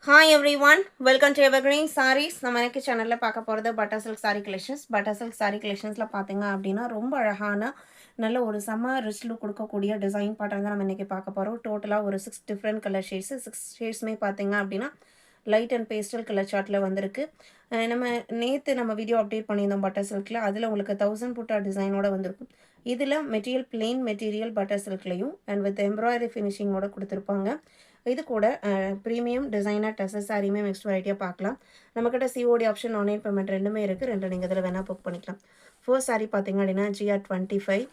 Hi everyone, welcome to Evergreen Sarees. நம்ம இன்னைக்கு சேனல்ல பார்க்க போறது butter silk saree collections. Butter silk saree collectionsல பாத்தீங்க அப்படின்னா ரொம்ப அழகான நல்ல ஒரு செம ரிச் லுக் கொடுக்கக்கூடிய டிசைன் பேட்டர்ன் தான் நம்ம இன்னைக்கு பார்க்க போறோம். டோட்டலா ஒரு 6 டிஃபரண்ட் கலர் ஷேட்ஸ் 6 ஷேட்ஸ்மே பாத்தீங்க அப்படின்னா லைட் அண்ட் பேஸ்டல் கலர் சார்ட்ல வந்திருக்கு. நம்ம நேத்து நம்ம வீடியோ அப்டேட் பண்ணியிருந்தோம் பட்டர் சில்க்ல. அதுல உங்களுக்கு 1000 புட்டா டிசைனோட வந்திருக்கும். இதுல மெட்டீரியல் plain மெட்டீரியல் பட்டர் சில்க்லயும் அண்ட் வித் எம்ப்ராய்டரி ஃபினிஷிங்கோட கொடுத்திருப்பாங்க. இது கூட ப்ரீமியம் டிசைனர் டசர் சாரியுமே நெக்ஸ்ட் வெரைட்டியாக பார்க்கலாம். நம்மக்கிட்ட சிஓடி ஆப்ஷன் ஆன்லைன் பேமெண்ட் ரெண்டுமே இருக்குது. ரெண்டு நீங்கள் இதில் வேணால் புக் பண்ணிக்கலாம். ஃபர்ஸ்ட் சாரீ பார்த்தீங்க அப்படின்னா GR25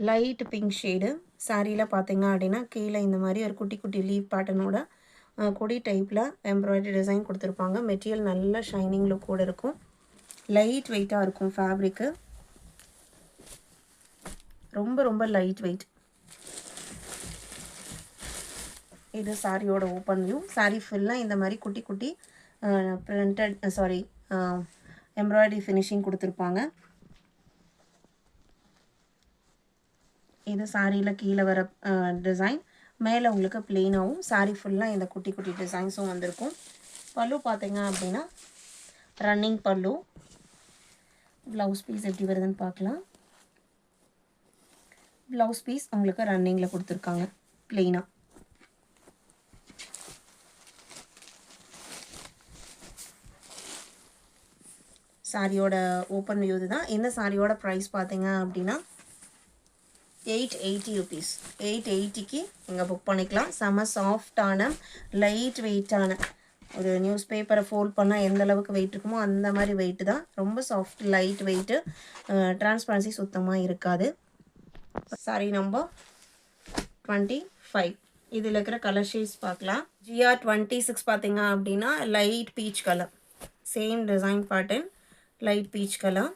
லைட் பிங்க் ஷேடு. சாரியில் பார்த்தீங்க அப்படின்னா கீழே இந்த மாதிரி ஒரு குட்டி குட்டி லீவ் பேட்டர்னோட கொடி டைப்பில் எம்ப்ராய்டரி டிசைன் கொடுத்துருப்பாங்க. மெட்டீரியல் நல்ல ஷைனிங் லுக் கூட இருக்கும். லைட் வெயிட்டாக இருக்கும். ஃபேப்ரிக்கு ரொம்ப ரொம்ப லைட் வெயிட். இது சாரியோட ஓப்பன் வியூ. சாரி ஃபுல்லாக இந்த மாதிரி குட்டி குட்டி பிரிண்டட் எம்ப்ராய்டரி ஃபினிஷிங் கொடுத்துருப்பாங்க. இது சாரியில் கீழே வர டிசைன், மேலே உங்களுக்கு பிளெயினாகவும் சாரி ஃபுல்லாக இந்த குட்டி குட்டி டிசைன்ஸும் வந்திருக்கும். பல்லு பார்த்தீங்க அப்படின்னா ரன்னிங் பல்லு. ப்ளவுஸ் பீஸ் எப்படி வருதுன்னு பார்க்கலாம். ப்ளவுஸ் பீஸ் உங்களுக்கு ரன்னிங்கில் கொடுத்துருக்காங்க பிளெயினாக. சாரியோட ஓப்பன் வியூ தான். இந்த சாரியோட ப்ரைஸ் பார்த்தீங்க அப்படின்னா 880 ருபீஸ். 880க்கு நீங்கள் புக் பண்ணிக்கலாம். செம சாஃப்டான லைட் வெயிட்டான ஒரு நியூஸ் பேப்பரை ஃபோல்ட் பண்ணால் எந்த அளவுக்கு வெயிட் இருக்குமோ அந்த மாதிரி வெயிட்டு தான். ரொம்ப சாஃப்ட் லைட் வெயிட்டு. டிரான்ஸ்பரன்சி சுத்தமாக இருக்காது. சாரி நம்பர் 25. இதில் இருக்கிற கலர் ஷேட்ஸ் பார்க்கலாம். GR26 பார்த்தீங்க அப்படின்னா light peach colour. Same design pattern, light peach colour.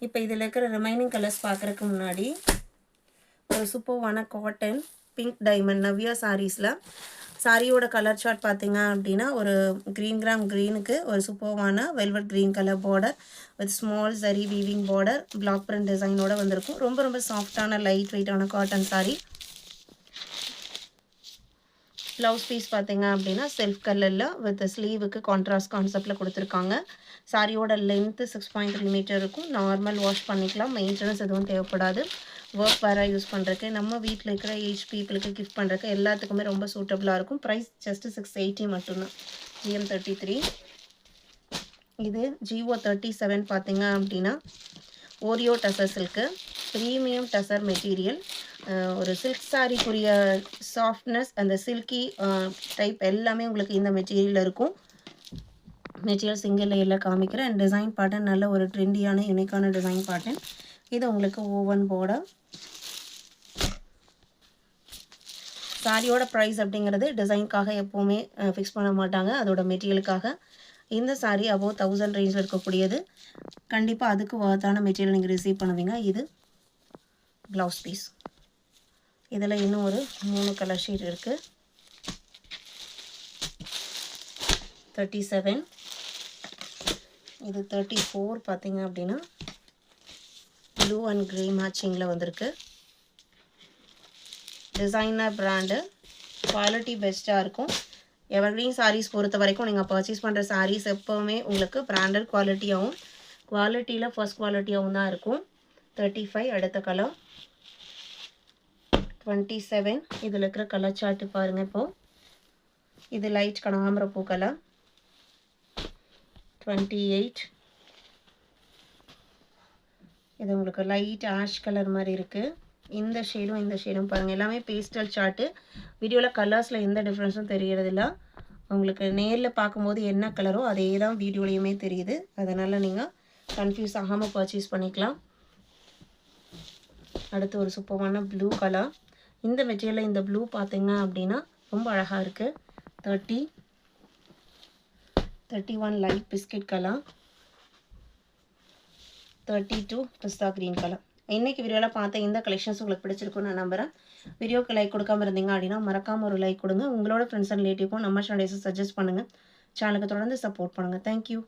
இப்போ இதில் இருக்கிற ரிமைனிங் கலர்ஸ் பார்க்குறதுக்கு முன்னாடி ஒரு சூப்பர்வான காட்டன் பிங்க் டைமண்ட் நவ்யா சாரீஸில் சாரியோட கலர் சார்ட் பார்த்தீங்க அப்படின்னா ஒரு க்ரீனுக்கு ஒரு சூப்பர்வான velvet green colour border with small சரி வீவிங் பார்டர் பிளாக் பிரிண்ட் டிசைனோட வந்திருக்கும். ரொம்ப ரொம்ப சாஃப்டான லைட் வெயிட்டான காட்டன் சாரீ. ப்ளவுஸ் பீஸ் பார்த்தீங்க அப்படின்னா செல்ஃப் கலரில் வித் ஸ்லீவுக்கு கான்ட்ராஸ்ட் கான்செப்டில் கொடுத்துருக்காங்க. சாரியோட லென்த்து 6.3 மீட்டர் இருக்கும். நார்மல் வாஷ் பண்ணிக்கலாம். மெயின்டெனன்ஸ் எதுவும் தேவைப்படாது. ஒர்க் வேராக யூஸ் பண்ணுறதுக்கு, நம்ம வீட்டில் இருக்கிற ஏஜ் பீப்புளுக்கு கிஃப்ட் பண்ணுறதுக்கு எல்லாத்துக்குமே ரொம்ப சூட்டபுளாக இருக்கும். ப்ரைஸ் ஜஸ்ட்டு 680 மட்டும்தான். GM33. இது GO37 பார்த்தீங்க அப்படின்னா Oreo tussar silk. Premium tussar material. ஒரு சில்க் சாரிக்குரிய சாஃப்ட்னஸ் அந்த சில்கி டைப் எல்லாமே உங்களுக்கு இந்த மெட்டீரியலில் இருக்கும். மெட்டீரியல் சிங்கிள் லேயரில் காமிக்கிறேன். அண்ட் டிசைன் பேட்டர்ன் நல்ல ஒரு ட்ரெண்டியான யூனிக்கான டிசைன் பேட்டர்ன். இது உங்களுக்கு ஓவன் பார்டர். சாரியோட ப்ரைஸ் அப்படிங்கிறது டிசைனுக்காக எப்போவுமே ஃபிக்ஸ் பண்ண மாட்டாங்க, அதோட மெட்டீரியலுக்காக. இந்த சாரீ அபோவ் 1000 ரேஞ்சில் இருக்கக்கூடியது. கண்டிப்பாக அதுக்கு வர்த்தான மெட்டீரியல் நீங்கள் ரிசீவ் பண்ணுவீங்க. இது ப்ளவுஸ் பீஸ். இதில் இன்னும் ஒரு 3 கலர் ஷேட் இருக்குது. 37. இது 34 பார்த்தீங்க அப்படின்னா ப்ளூ அண்ட் க்ரே மேட்சிங்கில் வந்திருக்கு. டிசைனர் பிராண்டு, குவாலிட்டி பெஸ்ட்டாக இருக்கும். எவர்கிரீன் சாரீஸ் பொறுத்த வரைக்கும் நீங்கள் பர்ச்சேஸ் பண்ணுற சாரீஸ் எப்போவுமே உங்களுக்கு பிராண்டட் குவாலிட்டியாகவும் குவாலிட்டியில் ஃபர்ஸ்ட் குவாலிட்டியாகவும் தான் இருக்கும். 35 அடுத்த கலர். 27 இதில் இருக்கிற கலர் சார்ட்டு பாருங்கள். இப்போது இது லைட் கனகாம்பரப்பூ கலர். 28 இது உங்களுக்கு லைட் ஆஷ் கலர் மாதிரி இருக்குது. இந்த ஷேடும் பாருங்கள். எல்லாமே பேஸ்டல் சார்ட்டு. வீடியோவில் கலர்ஸில் எந்த டிஃப்ரென்ஸும் தெரியறதில்ல. உங்களுக்கு நேரில் பார்க்கும்போது என்ன கலரோ அதே தான் வீடியோலையுமே தெரியுது. அதனால் நீங்கள் கன்ஃபியூஸ் ஆகாமல் பர்ச்சேஸ் பண்ணிக்கலாம். அடுத்து ஒரு சூப்பரான ப்ளூ கலர். இந்த மெட்டீரியலில் இந்த ப்ளூ பார்த்தீங்க அப்படின்னா ரொம்ப அழகாக இருக்குது. 30, 31 லைட் பிஸ்கட் கலர். 32 பிஸ்தா க்ரீன் கலர். இன்றைக்கி வீடியோவில் பார்த்த இந்த கலெக்ஷன்ஸ் உங்களுக்கு பிடிச்சிருக்குன்னு நான் நம்புகிறேன். வீடியோக்கு லைக் கொடுக்காம இருந்தீங்க அப்படின்னா மறக்காமல் ஒரு லைக் கொடுங்க. உங்களோட ஃப்ரெண்ட்ஸ் அண்ட் ரிலேட்டிவ்க்கும் நம்ம சேனல்ஸை சஜஸ்ட் பண்ணுங்கள். சேனலுக்கு தொடர்ந்து சப்போர்ட் பண்ணுங்கள். தேங்க்யூ.